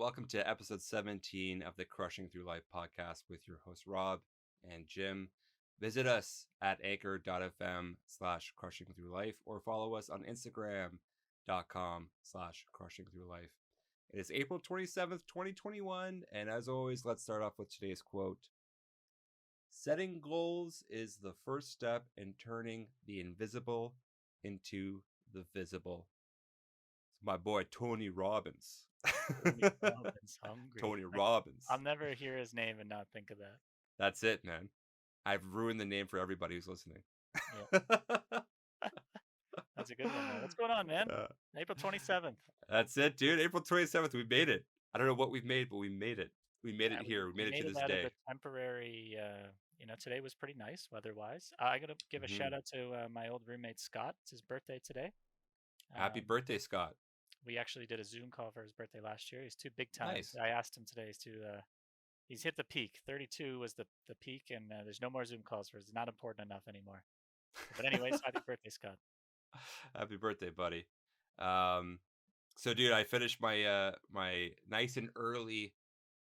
welcome to episode 17 of the Crushing Through Life podcast with your host Rob and Jim. Visit us at anchor.fm/crushing through life or follow us on Instagram.com/crushing through life. It is April 27th, 2021, and as always, let's start off with today's quote. Setting goals is the first step in turning the invisible into the visible. It's my boy Tony Robbins. Tony Robbins, hungry. Tony Robbins. I'll never hear his name and not think of that. That's it, man. I've ruined the name for everybody who's listening. Yeah. That's a good one, man. What's going on, man? April 27th. That's it, dude. April 27th. We made it. I don't know what we've made, but we made it. We made it here. We made it to this day. Out of a temporary, today was pretty nice weather-wise. I got to give a shout out to my old roommate, Scott. It's his birthday today. Happy birthday, Scott. We actually did a Zoom call for his birthday last year. He's too big time. Nice. I asked him today he's hit the peak. 32 was the peak, and there's no more Zoom calls for it. It's not important enough anymore. But anyways, happy birthday, Scott. Happy birthday, buddy. So, dude, I finished my my nice and early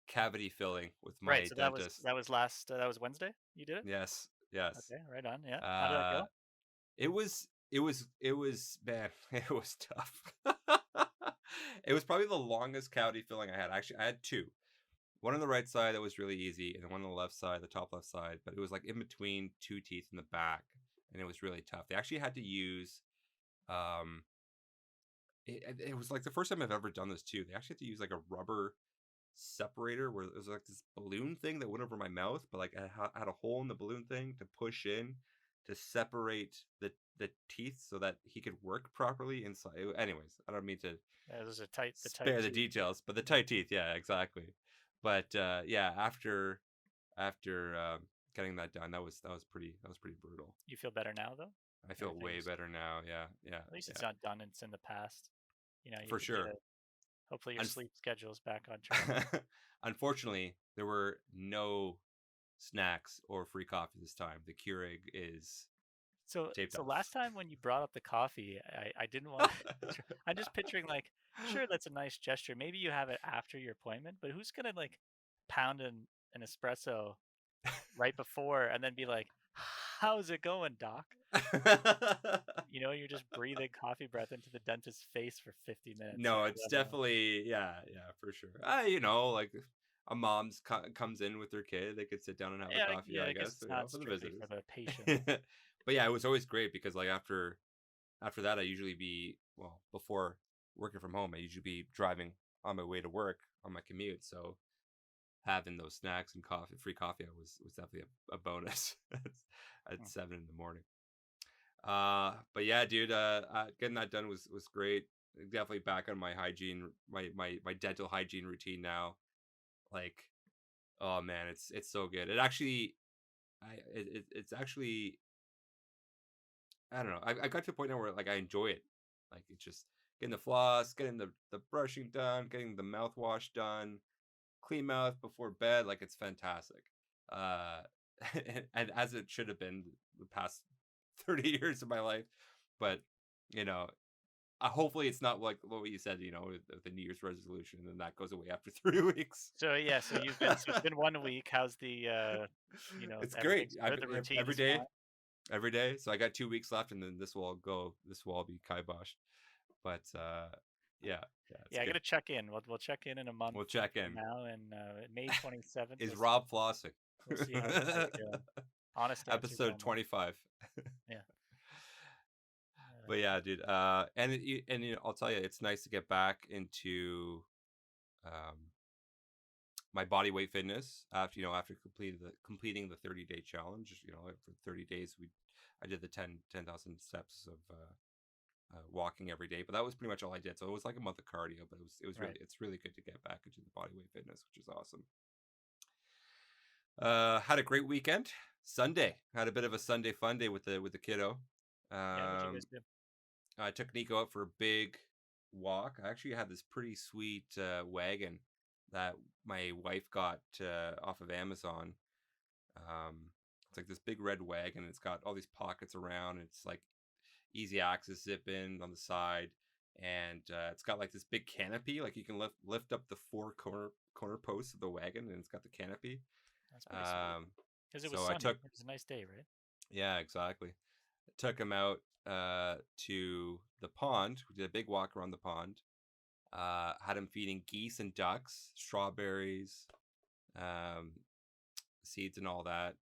cavity filling with my dentist. That was Wednesday. You did it? Yes. Okay, right on. Yeah. How did that go? It was man, it was tough. It was probably the longest cavity filling I had. Actually, I had two. One on the right side that was really easy, and one on the left side, the top left side, but it was like in between two teeth in the back, and it was really tough. They actually had to use it was like the first time I've ever done this too. They actually had to use like a rubber separator where it was like this balloon thing that went over my mouth, but like I had a hole in the balloon thing to push in to separate the teeth so that he could work properly inside. Anyways, I don't mean to spare the details, but the tight teeth, yeah, exactly. But after getting that done, that was pretty brutal. You feel better now, though? I feel way better now. Yeah. At least it's not done. It's in the past. For sure. Hopefully your sleep schedule's back on track. Unfortunately, there were no snacks or free coffee this time. The Keurig is taped up. Last time when you brought up the coffee, I didn't want to, I'm just picturing like, sure, that's a nice gesture. Maybe you have it after your appointment, but who's going to like pound an espresso right before and then be like, how's it going, doc? You're just breathing coffee breath into the dentist's face for 50 minutes. No, it's definitely, yeah, for sure. Like a mom's comes in with their kid, they could sit down and have a coffee, I guess for the visitors. For the patient. But yeah, it was always great because like after that, I usually before working from home, I usually be driving on my way to work on my commute. So having those snacks and free coffee, was definitely a bonus at 7 a.m. But yeah, dude, getting that done was great. Definitely back on my hygiene, my dental hygiene routine now. Like, oh man, it's so good. It actually, it's actually, I don't know. I got to a point now where like I enjoy it. Like it's just getting the floss, getting the brushing done, getting the mouthwash done, clean mouth before bed. Like it's fantastic. And as it should have been the past 30 years of my life. But hopefully it's not like what you said, the New Year's resolution, and then that goes away after 3 weeks. So it's been 1 week. How's the it's great. The every day. So I got 2 weeks left, and then this will all be kiboshed. But yeah, I gotta check in. We'll check in a month. We'll check in now, and May 27th. Is Rob flossing? We'll see how it's going. Honest episode 25. Yeah. But yeah, dude. And I'll tell you, it's nice to get back into my body weight fitness after completing the 30-day challenge. For 30 days I did the 10,000 steps of walking every day, but that was pretty much all I did. So it was like a month of cardio, but it's really good to get back into the body weight fitness, which is awesome. Had a great weekend. Sunday had a bit of a Sunday Funday with the kiddo. What'd you guys do? I took Nico out for a big walk. I actually had this pretty sweet wagon that my wife got off of Amazon. It's like this big red wagon. It's got all these pockets around. It's like easy access zip in on the side. and it's got like this big canopy. Like you can lift up the four corner posts of the wagon, and it's got the canopy. That's pretty sweet. Um, Because it was so I sunny. took It was a nice day, right? yeah, exactly. Took him out to the pond. We did a big walk around the pond. Had him feeding geese and ducks, strawberries, um, seeds, and all that.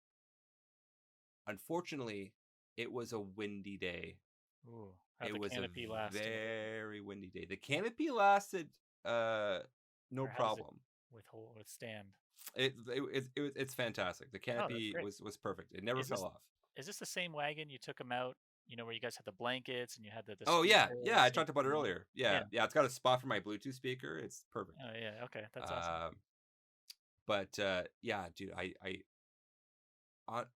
Unfortunately, it was a windy day. Ooh, how'd It the was a canopy last in the wind? very windy day. The canopy lasted no Or how does it problem. withstand? It's fantastic. The Oh, that's canopy great. was perfect. It never Is fell this off. is this the same wagon you took him out? You know where you guys had the blankets and you had the Oh yeah, yeah. I speakers and talked about it earlier. yeah. Yeah, yeah. It's got a spot for my Bluetooth speaker. It's perfect. Oh yeah. Okay, that's awesome. Um, but yeah, dude.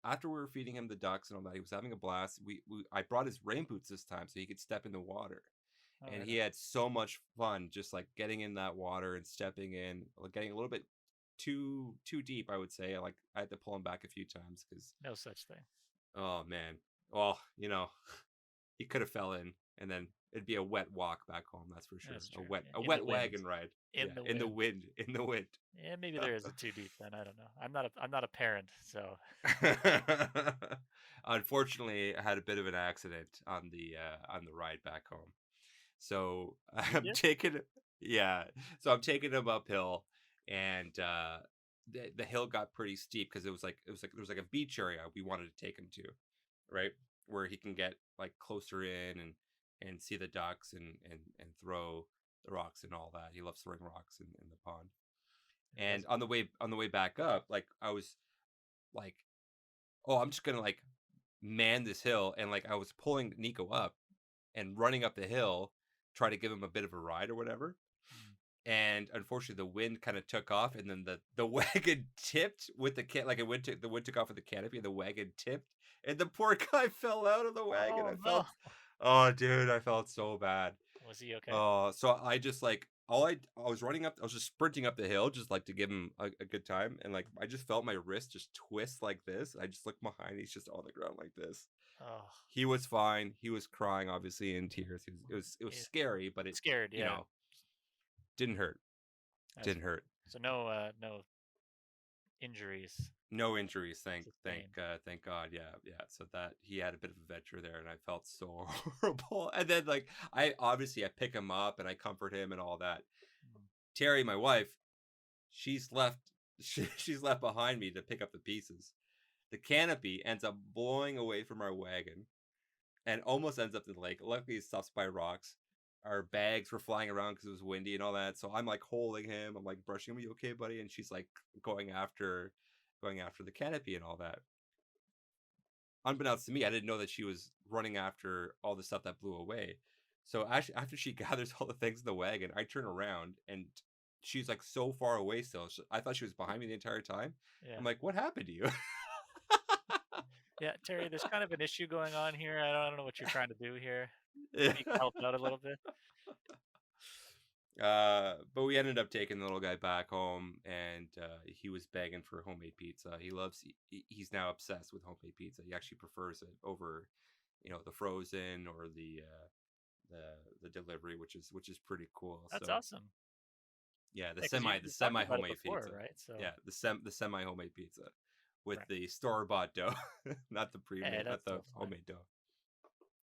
After we were feeding him the ducks and all that, he was having a blast. I brought his rain boots this time so he could step in the water, All and right. he had so much fun just like getting in that water and stepping in, like, getting a little bit too deep, I would say. Like I had to pull him back a few times because No such thing. oh man, well he could have fell in, and then it'd be a wet walk back home. That's for sure. That's A true. wet Yeah. a In the wet wind. wagon ride. In Yeah, the in the wind. wind, in the wind. Yeah, maybe there isn't too deep then. I don't know. I'm not a parent, so Unfortunately, I had a bit of an accident on the ride back home. So did I'm you? taking yeah. So I'm taking him uphill, and the hill got pretty steep because there was like a beach area we wanted to take him to, right? Where he can get like closer in and see the ducks and throw the rocks and all that. He loves throwing rocks in the pond. Who And doesn't? on the way back up, like I was like, oh, I'm just gonna like man this hill, and like I was pulling Nico up and running up the hill, try to give him a bit of a ride or whatever. Mm. And unfortunately, the wind kind of took off, and then the wagon tipped with like the wind took off with the canopy, and the wagon tipped, and the poor guy fell out of the wagon. Oh no. Oh, dude, I felt so bad. Was he okay? Oh, so I just like I was running up, I was just sprinting up the hill, just like to give him a good time, and like I just felt my wrist just twist like this. I just looked behind, he's just on the ground like this. Oh, He was fine. He was crying, obviously in tears. It was yeah. scary, but it Scared, you yeah. know didn't hurt. That's Didn't good. hurt. So no injuries No injuries. sustained. Thank God. Yeah, yeah. So that he had a bit of a adventure there, and I felt so horrible. And then like I pick him up and I comfort him and all that. Mm. Terry, my wife, she's left. She's left behind me to pick up the pieces. The canopy ends up blowing away from our wagon and almost ends up in the lake. Luckily, it stops by rocks. Our bags were flying around because it was windy and all that. So I'm like holding him. I'm like brushing him. Are you okay, buddy? And she's like going after the canopy and all that. Unbeknownst to me, I didn't know that she was running after all the stuff that blew away. So actually, after she gathers all the things in the wagon, I turn around and she's like so far away still. I thought she was behind me the entire time. Yeah. I'm like, what happened to you? Yeah, Terry, there's kind of an issue going on here. I don't know what you're trying to do here. Yeah. Maybe you can help out a little bit. But we ended up taking the little guy back home, and he was begging for homemade pizza. He's now obsessed with homemade pizza. He actually prefers it over, the frozen or the delivery, which is pretty cool. That's So awesome. yeah, Yeah, because you talked semi about it homemade before, pizza. right? So Yeah, the semi homemade pizza with right. the store bought dough, not the Yeah, pre-made, that's not the still fine. homemade dough.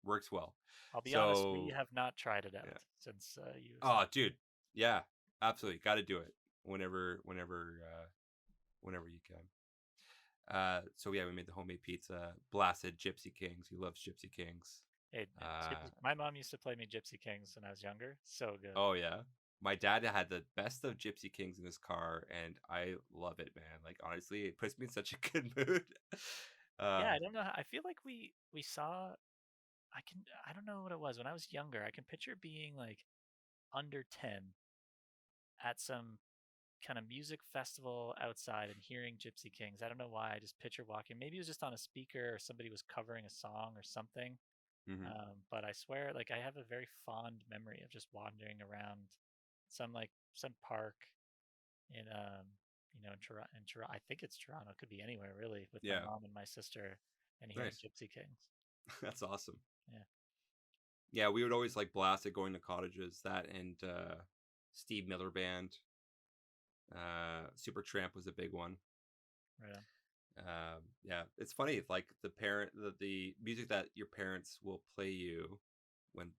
Works well. I'll be honest, we So have not tried it out yeah. since you Oh, dude. Yeah, absolutely. Got to do it whenever you can. So yeah, we made the homemade pizza. Blasted Gypsy Kings. He loves Gypsy Kings. Hey, my mom used to play me Gypsy Kings when I was younger. So good. Oh yeah. My dad had the best of Gypsy Kings in his car, and I love it, man. Like honestly, it puts me in such a good mood. Yeah, Uh, I don't know. I feel like we saw. I don't know what it was when I was younger. I can picture being like under 10 at some kind of music festival outside and hearing Gypsy Kings. I don't know why. I just picture walking. Maybe it was just on a speaker or somebody was covering a song or something. mhm. But I swear, like I have a very fond memory of just wandering around some park in in Toronto. I think it's Toronto. It could be anywhere really, with my Yeah, mom and my sister, and hearing nice. Gypsy Kings. That's awesome. Yeah. Yeah, we would always like blast it going to cottages. That and Steve Miller Band. Supertramp was a big one. Right. Yeah, it's funny. Like the music that your parents will play you when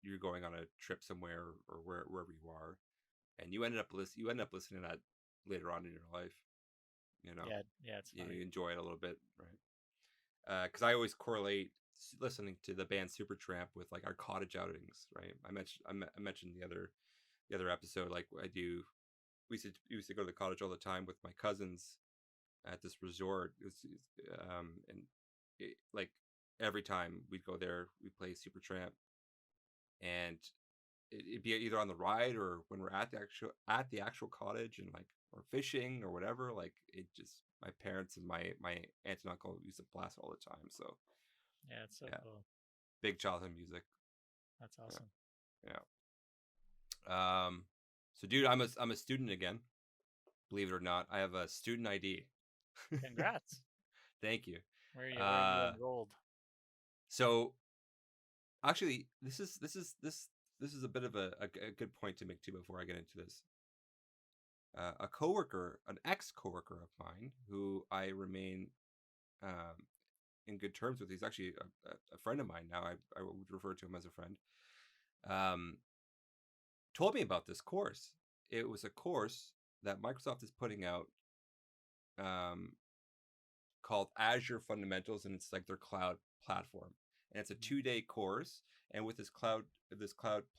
you're going on a trip somewhere or wherever you are, and you end up listening to that later on in your life. You know, Yeah, yeah, it's you funny. enjoy it a little bit, right? Because I always correlate listening to the band Supertramp with like our cottage outings, right? I mentioned the other episode, like we used to go to the cottage all the time with my cousins at this resort. And like every time we'd go there, we'd play Supertramp, and it'd be either on the ride or when we're at the actual cottage and like or fishing or whatever. Like it just my parents and my aunt and uncle used to blast all the time. So Yeah, it's so yeah, cool. big childhood music. That's awesome. Yeah. So dude, I'm a student again. Believe it or not, I have a student ID. Congrats. Thank you. Where are you Uh, enrolled? so actually, this is a bit of a good point to make too before I get into this. A coworker, an ex coworker of mine, who I remain um, in good terms with. He's actually a friend of mine now. I would refer to him as a friend. Um, Told me about this course. It was a course that Microsoft is putting out um, called Azure Fundamentals, and it's like their cloud platform. And it's a Mhm. 2-day course. And with this cloud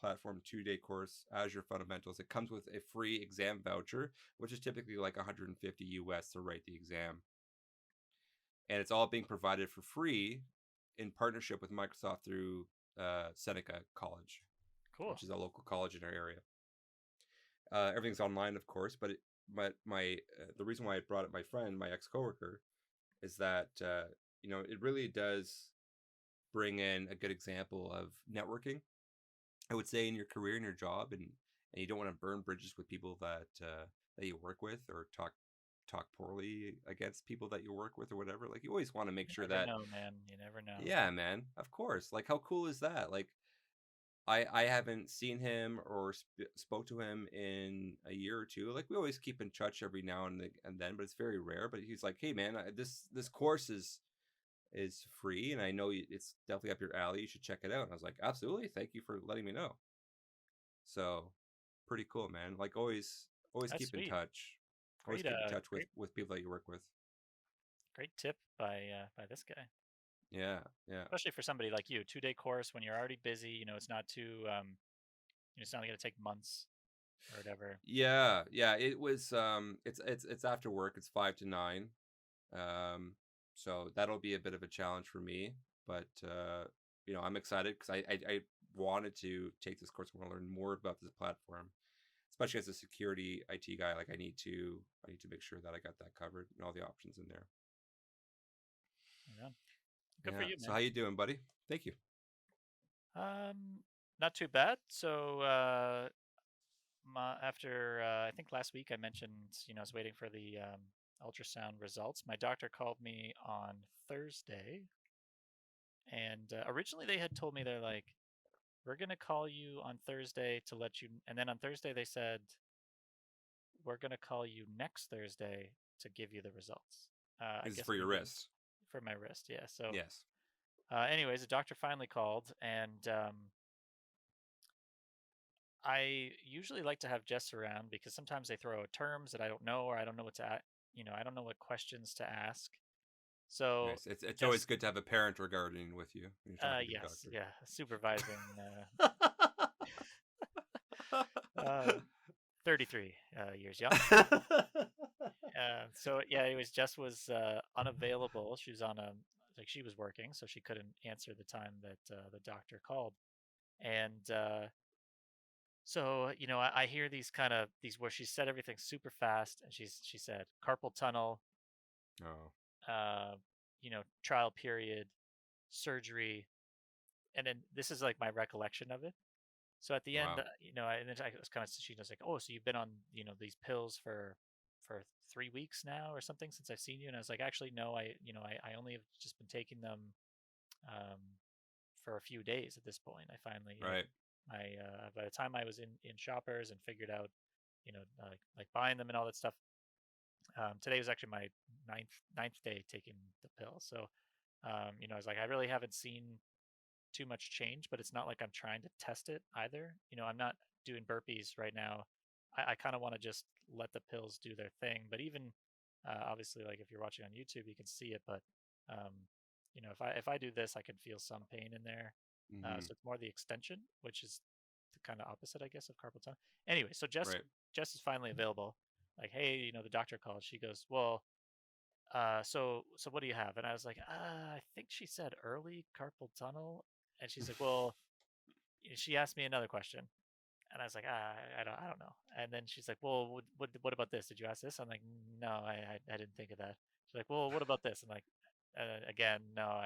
platform 2-day course, Azure Fundamentals, it comes with a free exam voucher, which is typically like 150 US to write the exam. And it's all being provided for free in partnership with Microsoft through Seneca College, Cool. which is a local college in our area. Everything's online, of course, but my the reason why I brought up my friend, my ex coworker, is that it really does bring in a good example of networking. I would say in your career and your job, and you don't want to burn bridges with people that you work with or talk poorly against people that you work with or whatever. Like you always want to make You sure never that know, man. You never know. yeah, man, of course. Like how cool is that? Like I haven't seen him or spoke to him in a year or two. Like we always keep in touch every now and then, but it's very rare. But he's like, "Hey, man, this course is free, and I know it's definitely up your alley. You should check it out." And I was like, "Absolutely, thank you for letting me know." So pretty cool, man. Like always That's keep in sweet. touch. Always Great, keep in touch great, with people that you work with. great tip by this guy. Yeah, yeah. Especially for somebody like you, 2-day course when you're already busy. It's not too it's not going to take months or whatever. Yeah, yeah. It was it's after work. It's 5 to 9. Um, so that'll be a bit of a challenge for me, but I'm excited because I wanted to take this course. I want to learn more about this platform, especially as a security IT guy. Like I need to make sure that I got that covered and all the options in there. Yeah. Good for Yeah. you, So man. how you doing, buddy? Thank you. Not too bad. So after I think last week I mentioned, I was waiting for the ultrasound results. My doctor called me on Thursday, and originally they had told me they're like, we're gonna call you on Thursday to let you, and then on Thursday they said we're gonna call you next Thursday to give you the results. I This is guess for your maybe wrist. for my wrist, yeah. So, Yes. anyways, the doctor finally called, and I usually like to have Jess around because sometimes they throw out terms that I don't know, or I don't know what to, I don't know what questions to ask. So Nice. It's always Jess, good to have a parent or guardian with you when you're talking to the yes, doctor. yeah, supervising, 33 years young. So yeah, anyways, Jess was unavailable. She was on a like she was working, so she couldn't answer the time that the doctor called. And so I hear these kind of these where she said everything super fast, and she said carpal tunnel, Oh, uh, trial period, surgery, and then this is like my recollection of it. So at the end, wow. and then I was kind of she was like, oh, so you've been on these pills for 3 weeks now or something since I've seen you, and I was like, actually no, I only have just been taking them um, for a few days at this point. I finally Right. by the time I was in Shoppers and figured out, like buying them and all that stuff. Today was actually my ninth day taking the pill. So, I was like, I really haven't seen too much change, but it's not like I'm trying to test it either. I'm not doing burpees right now. I kind of want to just let the pills do their thing. But even obviously, like if you're watching on YouTube, you can see it. But um, if I do this, I can feel some pain in there. Mm-hmm. So it's more the extension, which is the kind of opposite, I guess, of carpal tunnel. Anyway, so Jess Right. Jess is finally available. Like, hey, the doctor called. She goes, well, so what do you have? And I was like, I think she said early carpal tunnel. And she's like, well, she asked me another question. And I was like, I don't know. And then she's like, well, what about this? Did you ask this? I'm like, no, I didn't think of that. She's like, well, what about this? I'm like, again, no,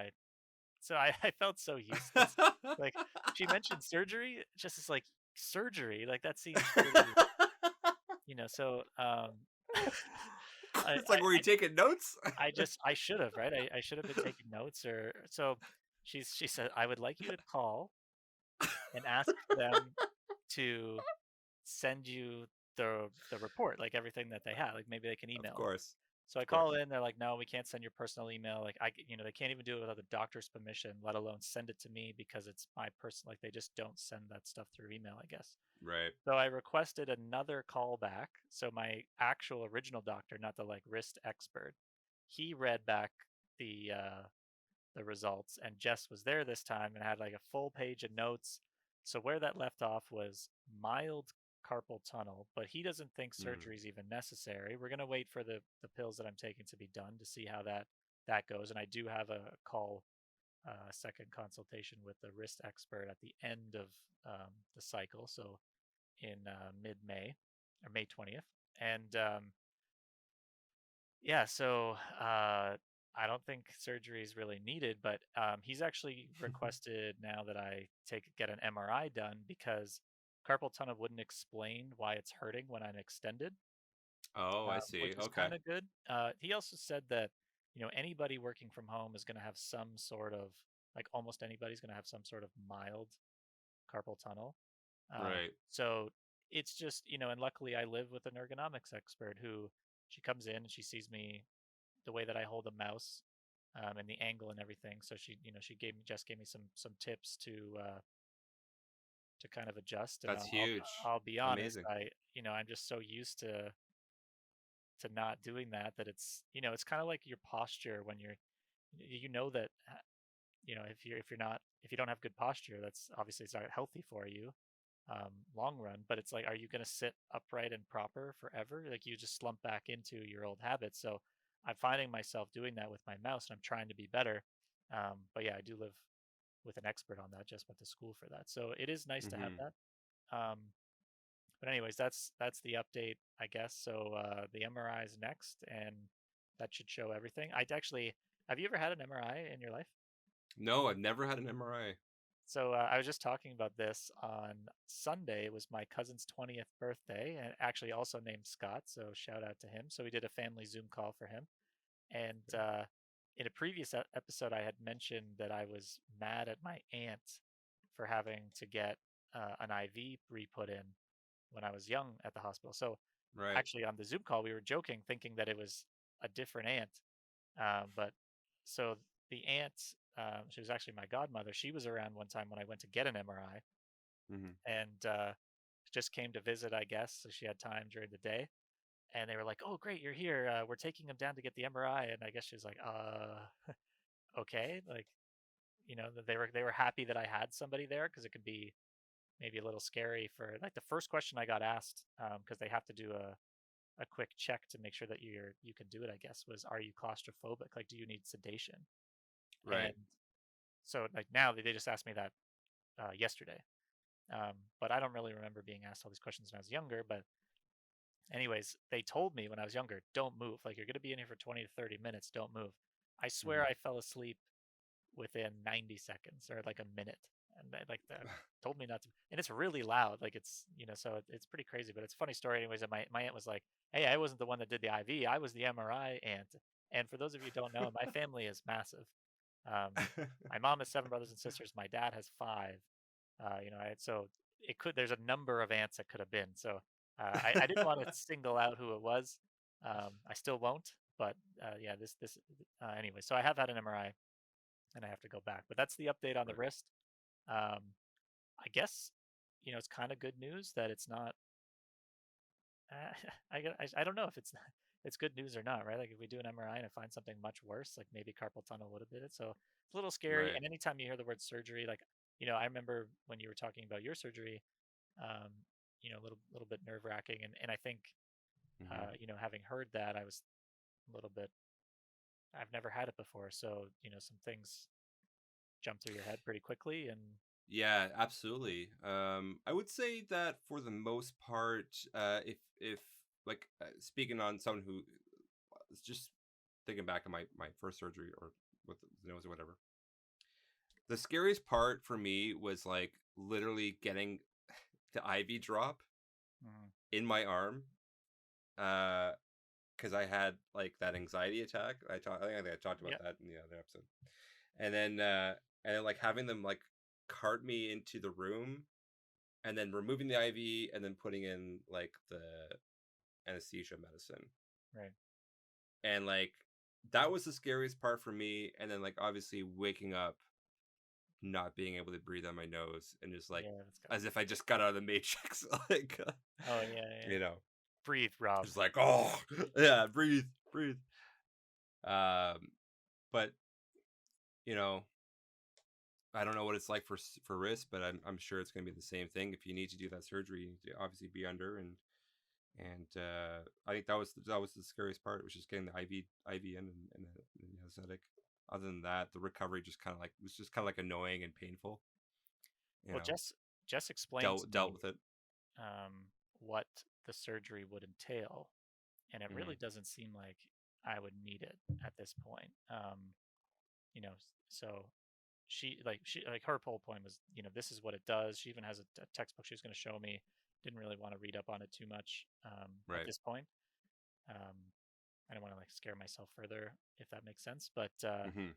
so I felt so useless. Like she mentioned surgery, just as like surgery, like that seems really, so I, It's I, like, were you taking notes? I should have, right? I should have been taking notes or so she said, I would like you to call and ask them to send you the report, like everything that they have. Like maybe they can Of email it. course. So I Of call course. in, they're like, no, we can't send your personal email. Like they can't even do it without the doctor's permission, let alone send it to me because it's my person. Like they just don't send that stuff through email, I guess. Right. So I requested another call back. So my actual original doctor, not the like wrist expert, he read back the results, and Jess was there this time and had like a full page of notes. So where that left off was mild carpal tunnel, but he doesn't think Mm. surgery is even necessary. We're gonna wait for the pills that I'm taking to be done to see how that goes. And I do have a call, second consultation with the wrist expert at the end of the cycle, so in mid-May or May 20th. And yeah, so I don't think surgery is really needed, but he's actually requested now that I get an MRI done because carpal tunnel wouldn't explain why it's hurting when I'm extended, Oh, I see. which is Okay. kind of good. He also said that anybody working from home is going to have some sort of, like almost anybody's going to have some sort of mild carpal tunnel. Right. So it's just, and luckily I live with an ergonomics expert who she comes in and she sees me the way that I hold a mouse, and the angle and everything. So she gave me some tips to kind of adjust. And That's huge. I'll be honest, Amazing. I'm just so used to not doing it's kind of like your posture when that if you don't have good posture, that's obviously it's not healthy for you, long run. But it's like, are you going to sit upright and proper forever? Like you just slump back into your old habits. So I'm finding myself doing that with my mouse, and I'm trying to be better. But yeah, I do live with an expert on that. Just went to school for that, so it is nice to have Mm-hmm. that. Um, but anyways, that's the update, I guess. So the MRI is next, and that should show everything. I actually Have you ever had an MRI in your life? No, I've never had an MRI. So I was just talking about this on Sunday. It was my cousin's 20th birthday, and actually also named Scott. So shout out to him. So we did a family Zoom call for him. And in a previous episode, I had mentioned that I was mad at my aunt for having to get an IV re-put in when I was young at the hospital. So Right. actually, on the Zoom call, we were joking, thinking that it was a different aunt. But so the aunt, she was actually my godmother. She was around one time when I went to get an MRI, Mm-hmm. and just came to visit, I guess. So she had time during the day, and they were like, "Oh, great, you're here. We're taking him down to get the MRI." And I guess she was like, okay." Like, they were happy that I had somebody there because it could be maybe a little scary for like the first question I got asked, because they have to do a quick check to make sure that you can do it, I guess, was, are you claustrophobic? Like, do you need sedation? Right. And so like now they just asked me that yesterday. But I don't really remember being asked all these questions when I was younger. But anyways, they told me when I was younger, don't move. Like, you're going to be in here for 20 to 30 minutes. Don't move. I swear Mm-hmm. I fell asleep within 90 seconds or like a minute. And they like that told me not to. And it's really loud. Like so it's pretty crazy. But it's a funny story, anyways. And my aunt was like, "Hey, I wasn't the one that did the IV. I was the MRI aunt." And for those of you who don't know, my family is massive. My mom has 7 brothers and sisters. My dad has 5. So it could. There's a number of aunts it could have been. So I didn't want to single out who it was. I still won't. But yeah, this anyway. So I have had an MRI, and I have to go back. But that's the update on the Right. wrist. Um, I guess it's kind of good news that it's not. I don't know if it's it's good news or not, right? Like if we do an MRI and I find something much worse, like maybe carpal tunnel would have been it. So it's a little scary. Right. And anytime you hear the word surgery, like I remember when you were talking about your surgery, um, a little bit nerve wracking, and I think Hmm. having heard that, I was a little bit. I've never had it before, so some things jump through your head pretty quickly, and Yeah, absolutely. I would say that for the most part, if like speaking on someone who just thinking back on my first surgery or with the nose or whatever, the scariest part for me was like literally getting the IV drop mm, in my arm, because I had like that anxiety attack. I think I talked about yeah, that in the other episode, and then like having them like cart me into the room and then removing the IV and then putting in like the anesthesia medicine. right, And like that was the scariest part for me. And then like obviously waking up not being able to breathe on my nose and just like yeah, that's gotta as be. if I just got out of the matrix, like Oh yeah, yeah. you know, Breathe, Rob. just like oh yeah, breathe, breathe. Um, but you know, I don't know what it's like for wrist, but I'm sure it's going to be the same thing. If you need to do that surgery, you need to obviously be under and I think that was the scariest part, was just getting the IV in and the anesthetic. Other than that, the recovery just kind of like was just kind of like annoying and painful. You Well, know, Jess explained to dealt me with it. what the surgery would entail, and it really Hmm. doesn't seem like I would need it at this point. So she her whole point was, this is what it does. She even has a textbook she was going to show me. Didn't really want to read up on it too much at Right. this point. Um, I don't want to like scare myself further, if that makes sense. But Hmm.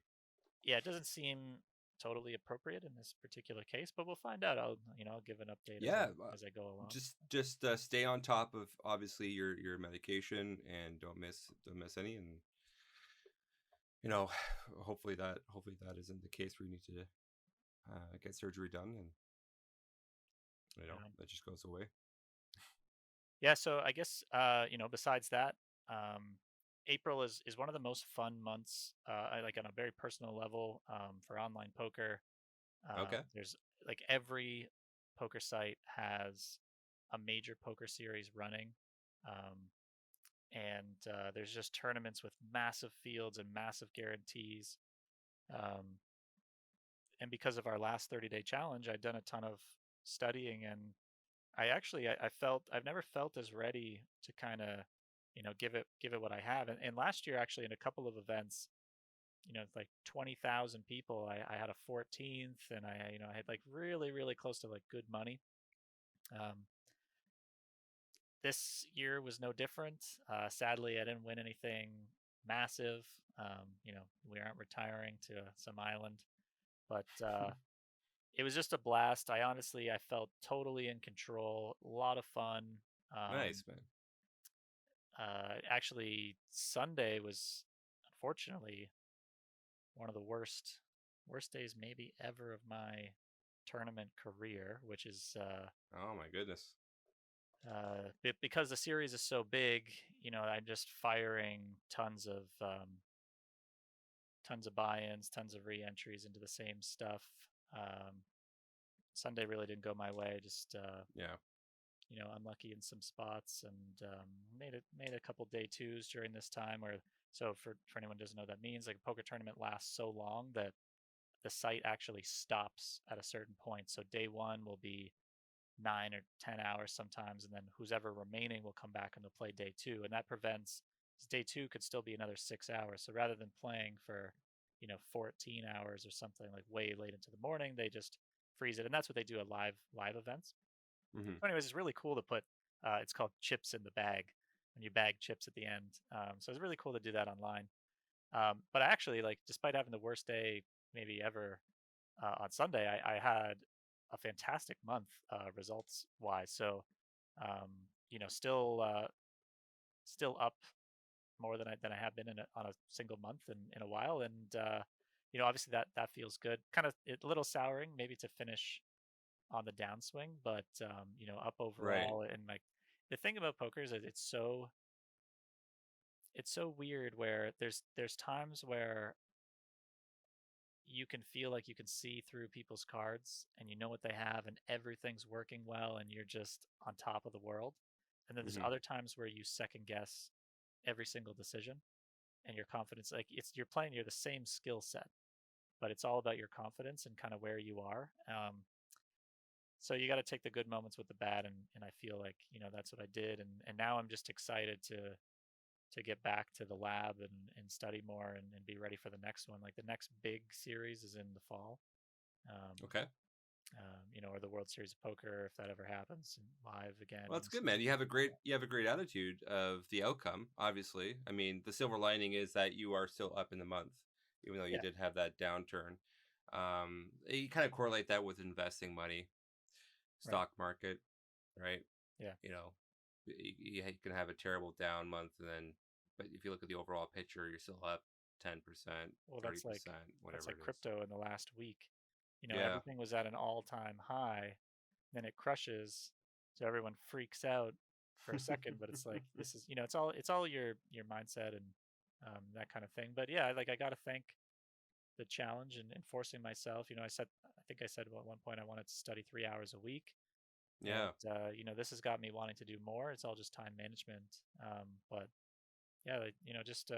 yeah, it doesn't seem totally appropriate in this particular case, but we'll find out. I'll give an update as I Yeah. as I go along. Just stay on top of obviously your medication and don't miss any, and you know, hopefully that isn't the case where you need to get surgery done, and Um, that just goes away. yeah, so I guess besides that, um, April is one of the most fun months, like on a very personal level, for online poker. Okay. There's like every poker site has a major poker series running. Um, and there's just tournaments with massive fields and massive guarantees. Um, and because of our last 30-day challenge, I'd done a ton of studying, and I felt I've never felt as ready to kind of give it what I have. And last year, actually, in a couple of events, it's like 20,000 people. I had a 14th, and I had like really really close to like good money. Um, this year was no different. Sadly, I didn't win anything massive. We aren't retiring to some island, but it was just a blast. I felt totally in control. A lot of fun. Um, Nice, man. Actually, Sunday was unfortunately one of the worst days maybe ever of my tournament career, which is Oh my goodness. because the series is so big. I'm just firing tons of buy-ins, tons of re-entries into the same stuff. Um, Sunday really didn't go my way. Just Yeah. unlucky in some spots, and made a couple day twos during this time. Where so for anyone who doesn't know what that means, like a poker tournament lasts so long that the site actually stops at a certain point. So day one will be 9 or 10 hours sometimes, and then who's ever remaining will come back and they'll play day two, and that prevents day two could still be another 6 hours. So rather than playing for 14 hours or something like way late into the morning, they just freeze it, and that's what they do at live events. Hmm. So anyways, it's really cool to put it's called chips in the bag when you bag chips at the end. So it's really cool to do that online. But actually, like, despite having the worst day maybe ever on Sunday, I had a fantastic month results wise. So, um, still up more than I have been on a single month in a while, and obviously that feels good. Kind of a little souring maybe to finish on the downswing, but up Right. overall. And like the thing about poker is that it's so weird where there's times where you can feel like you can see through people's cards and you know what they have and everything's working well and you're just on top of the world. And then there's Hmm. other times where you second guess every single decision and your confidence, like you're the same skill set, but it's all about your confidence and kind of where you are. So you got to take the good moments with the bad, and I feel like that's what I did, and now I'm just excited to get back to the lab and study more and be ready for the next one. Like the next big series is in the fall, um, Okay. or the World Series of Poker if that ever happens and live again. Well, that's good, man. You have a great attitude of the outcome. Obviously, I mean, the silver lining is that you are still up in the month, even though you Yeah, did have that downturn. You kind of correlate that with investing money, right. stock market, right? Yeah. You know, you can have a terrible down month, and then, but if you look at the overall picture, you're still up 10%, Well, thirty that's percent, that's whatever like it is. crypto in the last week. Yeah. Everything was at an all-time high, then it crushes, so everyone freaks out for a second. But it's like this is, it's all your mindset and that kind of thing. But yeah, like I got to thank the challenge and forcing myself. I think I said at one point I wanted to study 3 hours a week, Yeah. and this has got me wanting to do more. It's all just time management. But yeah, like, just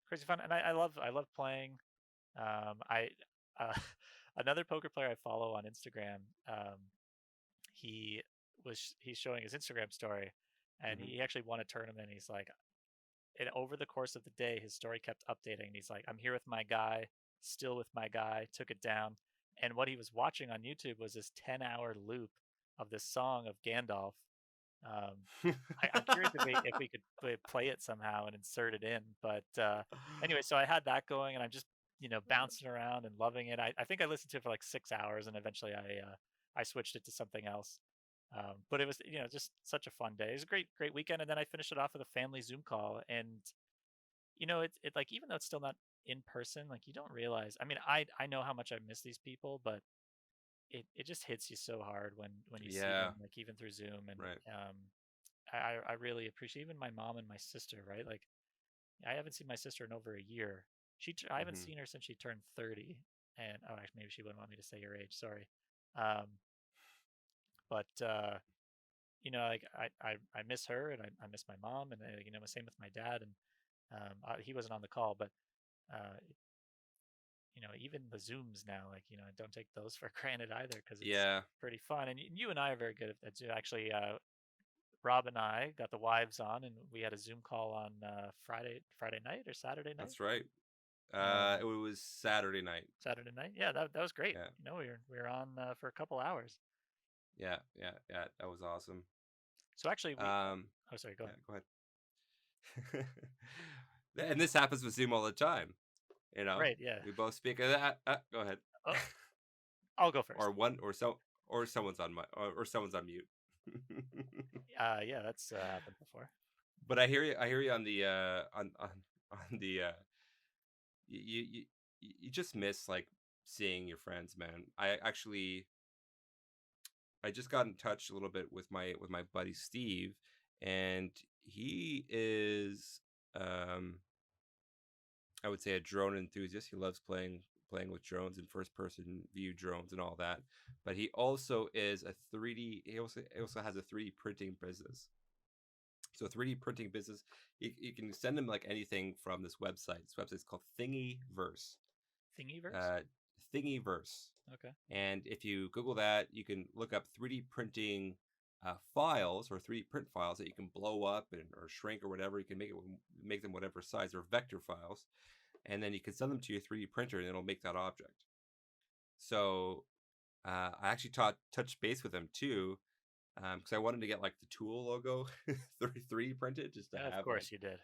crazy fun, and I love playing. I another poker player I follow on Instagram. He he's showing his Instagram story, and Hmm. he actually won a tournament. He's like, and over the course of the day, his story kept updating. And he's like, I'm here with my guy, still with my guy, took it down. And what he was watching on YouTube was this 10-hour loop of this song of Gandalf. Um, I'm curious if we could play it somehow and insert it in. But anyway, so I had that going, and I'm just bouncing around and loving it. I think I listened to it for like 6 hours, and eventually I switched it to something else. But it was just such a fun day. It was a great weekend, and then I finished it off with a family Zoom call, and it like even though it's still not in person, like you don't realize. I mean, I know how much I miss these people, but it just hits you so hard when you see them, Yeah. like even through Zoom. And Right. I really appreciate even my mom and my sister, right? Like I haven't seen my sister in over a year. I haven't Hmm. seen her since she turned 30. And oh, actually, maybe she wouldn't want me to say her age. Sorry. Um, but like I miss her, and I miss my mom, and same with my dad. And he wasn't on the call, but uh, even the Zooms now, like I don't take those for granted either because it's Yeah. pretty fun. And you and I are very good at Zoom. Actually, Rob and I got the wives on, and we had a Zoom call on Friday night or Saturday night. That's right. Um, It was Saturday night. Saturday night, yeah, that was great. Yeah. We were on for a couple hours. Yeah. Yeah. Yeah. That was awesome. So actually, we Um, oh sorry, go yeah. ahead. Go ahead. And this happens with Zoom all the time. You know, Right, yeah. we both speak of that. Go ahead. Oh, I'll go first. Or one, or someone's on or someone's on mute. Yeah, that's happened before. But I hear you. I hear you on the on the you just miss like seeing your friends, man. I just got in touch a little bit with my buddy Steve, and he is I would say a drone enthusiast. He loves playing with drones and first person view drones and all that. But he also is a 3D. He also has a 3D printing business. So 3D printing business, you can send him like anything from this website. This website is called Thingiverse. Thingiverse. Uh, Thingiverse. Okay. And if you Google that, you can look up 3D printing files or 3D print files that you can blow up or shrink or whatever. You can make them whatever size or vector files, and then you can send them to your 3D printer, and it'll make that object. So I actually touched base with him too, because I wanted to get like the Tool logo 3D printed, just to Of have like course you did.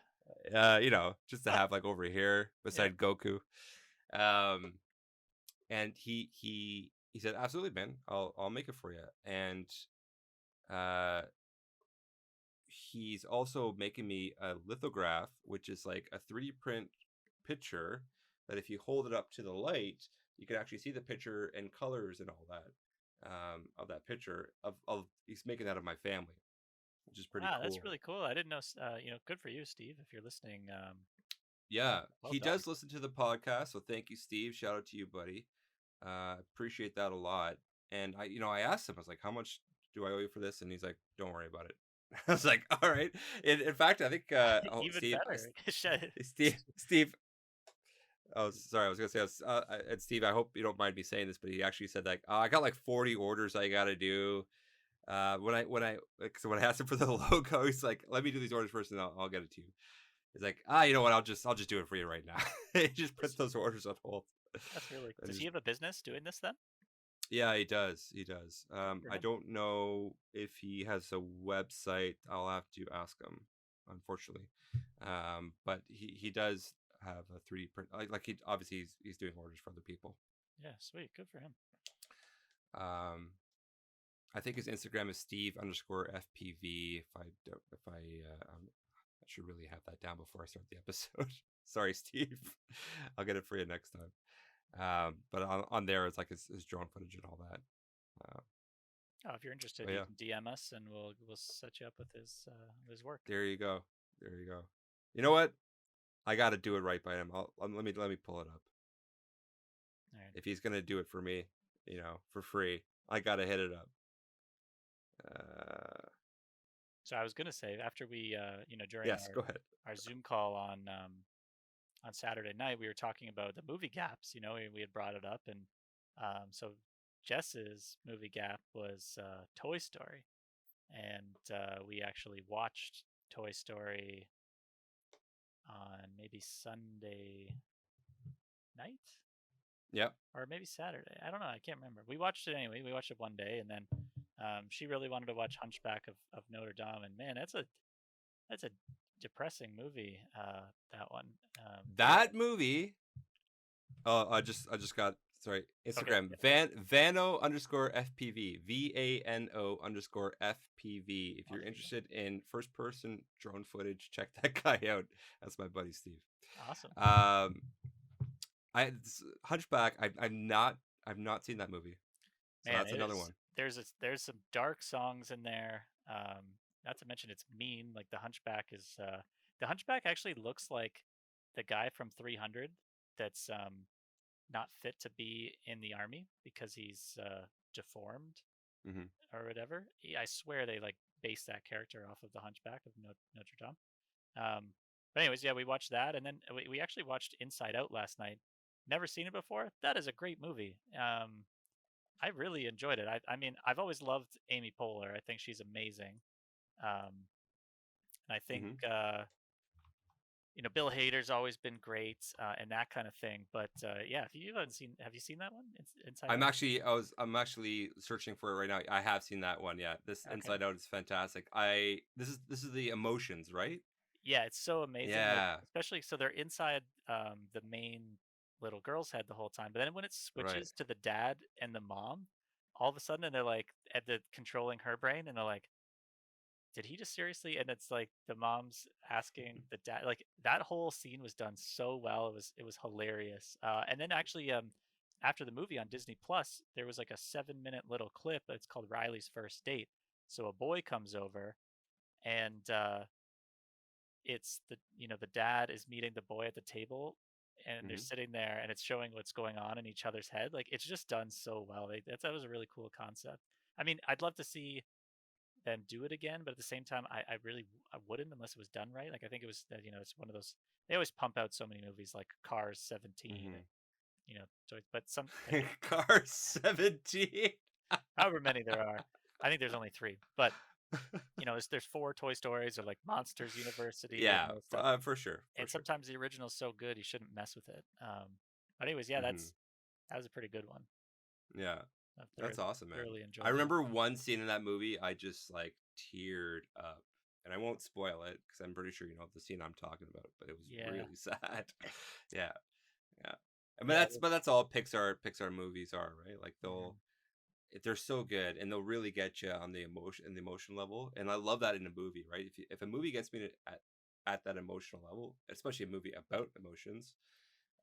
just to have like over here Yeah. beside Goku. Um, and he said, absolutely, man, I'll make it for you. And uh he's also making me a lithograph, which is like a 3D print picture that if you hold it up to the light, you can actually see the picture and colors and all that, of that picture. Of He's making that of my family, which is pretty Wow, that's cool. really cool. I didn't know. Good for you, Steve. If you're listening, Yeah, well he done. does listen to the podcast, so thank you, Steve. Shout out to you, buddy. Appreciate that a lot. And I asked him, I was like, "How much do I owe you for this?" And he's like, "Don't worry about it." I was like, "All right." In fact, I think, Even Steve, better. Steve. Oh, sorry. I was gonna say, and Steve, I hope you don't mind me saying this, but he actually said like, "Oh, I got like 40 orders I gotta do." So when I asked him for the logo, he's like, "Let me do these orders first, and I'll get it to you." He's like, you know what? I'll just do it for you right now. He just put those orders on hold. That's really. And Does he just have a business doing this then? Yeah, he does. He does. Good for I him. don't know if he has a website. I'll have to ask him, unfortunately. But he does have a 3D print. Like he obviously he's doing orders for other people. Yeah, sweet. Good for him. Um, I think his Instagram is Steve_FPV. I should really have that down before I start the episode. Sorry, Steve. I'll get it for you next time. But on there, it's like his drone footage and all that. Uh, Oh, if you're interested, but you yeah, can DM us and we'll set you up with his work. there you go. There you go. You know what? I got to do it right by him. Let me pull it up. All right. If he's gonna do it for me, for free, I gotta hit it up. So I was gonna say after we during Yes, go ahead. our Zoom call on Saturday night, we were talking about the movie gaps. We had brought it up, and so Jess's movie gap was Toy Story, and we actually watched Toy Story on maybe Sunday night Yep. or maybe Saturday. I don't know. I can't remember. We watched it anyway. We watched it one day, and then she really wanted to watch Hunchback of Notre Dame, and man, that's a depressing movie. That one. That movie. Oh, I just got, sorry, Okay. Instagram Vano_FPV VANO_FPV. If I'll you're do that. interested in first person drone footage, check that guy out. That's my buddy Steve. Awesome. Hunchback. I've not seen that movie, so Man, that's it another is. one. There's some dark songs in there. Not to mention it's mean. Like the Hunchback actually looks like the guy from 300 that's not fit to be in the army because he's deformed Hmm. or whatever. I swear they like based that character off of the Hunchback of Notre Dame. Um, but anyways, yeah, we watched that, and then we actually watched Inside Out last night. Never seen it before. That is a great movie. I really enjoyed it. I mean, I've always loved Amy Poehler. I think she's amazing. Um, and I think Hmm. Bill Hader's always been great and that kind of thing. But yeah, if you haven't seen, have you seen that one, Inside Out? I'm actually searching for it right now. I have seen that one. Yeah, this Okay. Inside Out is fantastic. This is the emotions, right? Yeah, it's so amazing. Like, Yeah, especially so they're inside the main little girl's head the whole time. But then when it right. switches to the dad and the mom, all of a sudden they're like at the controlling her brain, and they're like, did he just seriously? And it's like the mom's asking the dad, like that whole scene was done so well. It was hilarious. And then actually, after the movie on Disney Plus, there was like a 7-minute little clip. It's called Riley's First Date. So a boy comes over, and it's the dad is meeting the boy at the table, and they're Hmm. sitting there, and it's showing what's going on in each other's head. Like it's just done so well. That was a really cool concept. I mean, I'd love to see them do it again, but at the same time, I wouldn't unless it was done right. Like I think it was it's one of those, they always pump out so many movies like Cars 17 and Hmm. but some like Car 17. however many there are. I think there's only three, but there's four Toy Stories or like Monsters University and Yeah, all this stuff. for sure, for And sure. sometimes the original's so good you shouldn't mess with it. But anyways, yeah, Hmm. that was a pretty good one. Yeah, I that's awesome, man. thoroughly I enjoyed that. remember one scene in that movie. I just like teared up, and I won't spoil it because I'm pretty sure you know the scene I'm talking about. But it was Yeah, really sad. Yeah, yeah. I mean, Yeah. that's all Pixar movies are, right? Like Mhm. they're so good and they'll really get you on the emotion level. And I love that in a movie, right? If a movie gets me at that emotional level, especially a movie about emotions,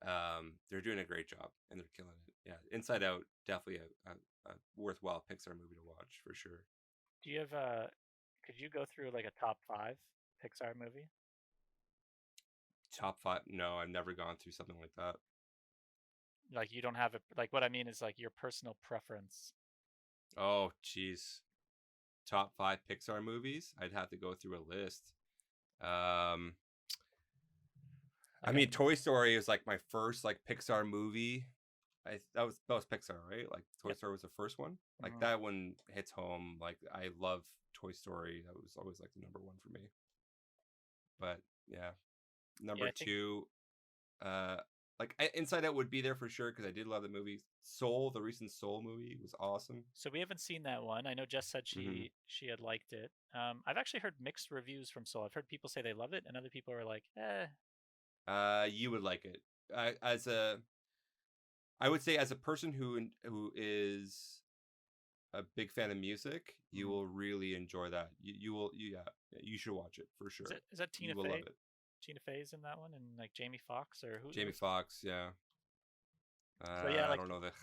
they're doing a great job and they're killing it. Yeah, Inside Out definitely a worthwhile Pixar movie to watch for sure. Do you have a? Could you go through like a top five Pixar movie? Top five? No, I've never gone through something like that. Like you don't have a like what I mean is like your personal preference. Oh, jeez. Top five Pixar movies? I'd have to go through a list. Um, I Like mean, Toy Story is like my first like Pixar movie. That was Pixar, right? Like Toy yep. Story was the first one. Like Hmm. that one hits home. Like I love Toy Story. That was always like the number one for me. But yeah, Yeah, number I think two, uh, Inside Out would be there for sure because I did love the movie. Soul, the recent Soul movie was awesome. so. We haven't seen that one. I know Jess said Mm-hmm. she had liked it. I've actually heard mixed reviews from Soul. I've heard people say they love it, and other people are like, eh. You would like it. As a, I would say as a person who is a big fan of music, you Mhm. will really enjoy that. Yeah, you should watch it for sure. Is that You Tina will love Fey? it. Tina Fey's in that one, and like Jamie Foxx or Jamie who's? Foxx, yeah. So yeah, I like don't know the.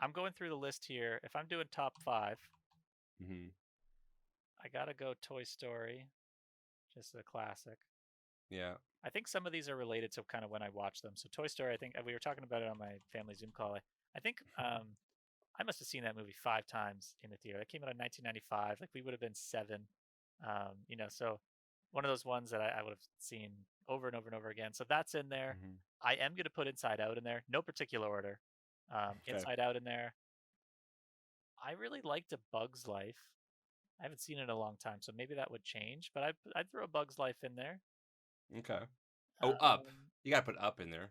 I'm going through the list here. If I'm doing top five, Hmm. I gotta go Toy Story, just a classic. Yeah. I think some of these are related to kind of when I watch them. So Toy Story, I think we were talking about it on my family Zoom call. I think I must have seen that movie 5 times in the theater. That came out in 1995. Like we would have been 7. So one of those ones that I would have seen over and over and over again. So that's in there. Hmm. I am going to put Inside Out in there. No particular order. Okay. Inside Out in there. I really liked A Bug's Life. I haven't seen it in a long time, so maybe that would change. But I'd throw A Bug's Life in there. Okay. Oh, Up. Um, You gotta put Up in there.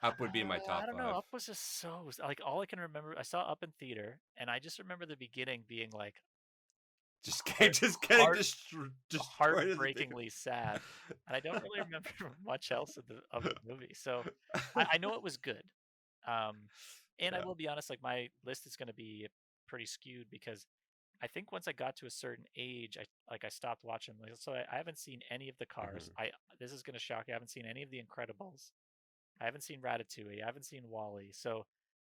Up would be in my I top don't know. five. Up was just so like all I can remember. I saw Up in theater, and I just remember the beginning being like Just heart, just getting heart, destroyed in the theater. heartbreakingly sad, and I don't really remember much else of the movie. So I know it was good. Um, and I Yeah. will be honest, like my list is going to be pretty skewed because I think once I got to a certain age, I stopped watching. Like, so I haven't seen any of the Cars. Hmm. I This is going to shock you. I haven't seen any of the Incredibles. I haven't seen Ratatouille. I haven't seen Wally. So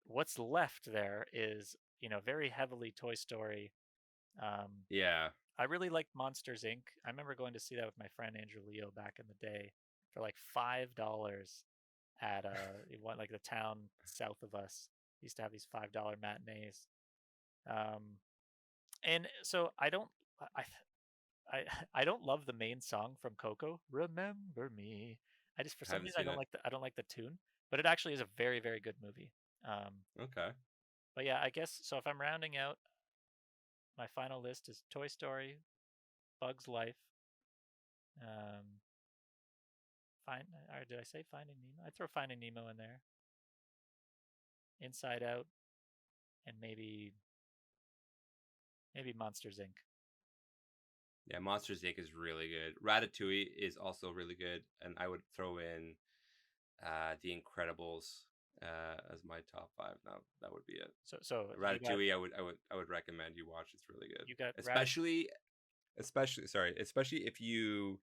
what's left there is very heavily Toy Story. Um, Yeah. I really liked Monsters Inc. I remember going to see that with my friend Andrew Leo back in the day for like $5 at like the town south of us. Used to have these $5 matinees. Um, and so I I I don't love the main song from Coco. Remember me. I just for I some haven't reason seen it. I don't like the tune, but it actually is a very very good movie. Okay. But yeah, I guess so. If I'm rounding out, my final list is Toy Story, Bug's Life, um, Find or did I say Finding Nemo? I'd throw Finding Nemo in there, Inside Out, and maybe Monsters Inc. Yeah, Monsters Inc. is really good. Ratatouille is also really good, and I would throw in The Incredibles as my top five. Now that would be it. So Ratatouille, I would recommend you watch. It's really good, you got Ratatouille. especially if you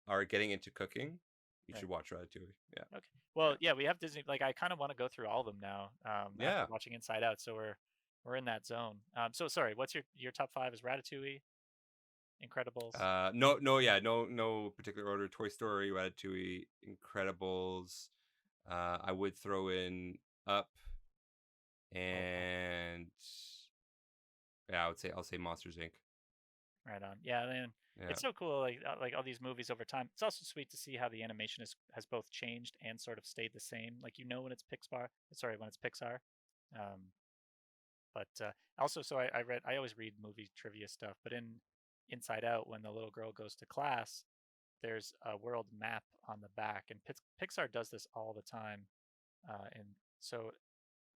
are getting into cooking, you Right. should watch Ratatouille. Yeah, Okay. Well, yeah, yeah, we have Disney. Like, I kind of want to go through all of them now. After yeah. watching Inside Out, so we're in that zone. So sorry, what's your top five? Is Ratatouille, Incredibles? No, no, yeah, no particular order. Toy Story, Ratatouille, Incredibles. I would throw in Up, Oh, wow. and yeah, I'll say Monsters Inc. Right on. Yeah, man, Yeah. it's so cool. Like all these movies over time. It's also sweet to see how the animation has both changed and sort of stayed the same. Like when it's Pixar. Sorry, when it's Pixar. Um, but also, so I always read movie trivia stuff. But in Inside Out, when the little girl goes to class, there's a world map on the back, and Pixar does this all the time. And so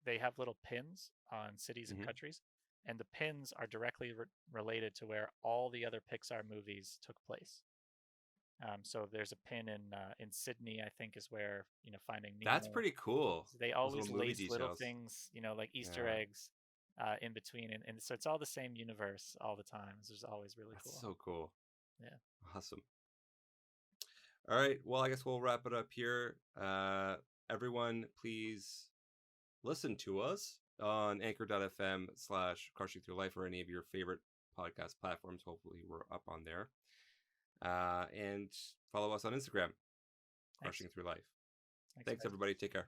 they have little pins on cities and Hmm. countries, and the pins are directly related to where all the other Pixar movies took place. So there's a pin in Sydney, I think, is where Finding That's Nemo. pretty cool. So they Those always little movie lace little details. things, like Easter Yeah, eggs, in between, and so it's all the same universe all the time. It's just always really that's cool. so cool. Yeah. Awesome. All right. Well, I guess we'll wrap it up here. Everyone, please listen to us on anchor.fm/crushing through life or any of your favorite podcast platforms. Hopefully, we're up on there. And follow us on Instagram, Thanks. crushing through life. Thanks, Thanks, guys. everybody. Take care.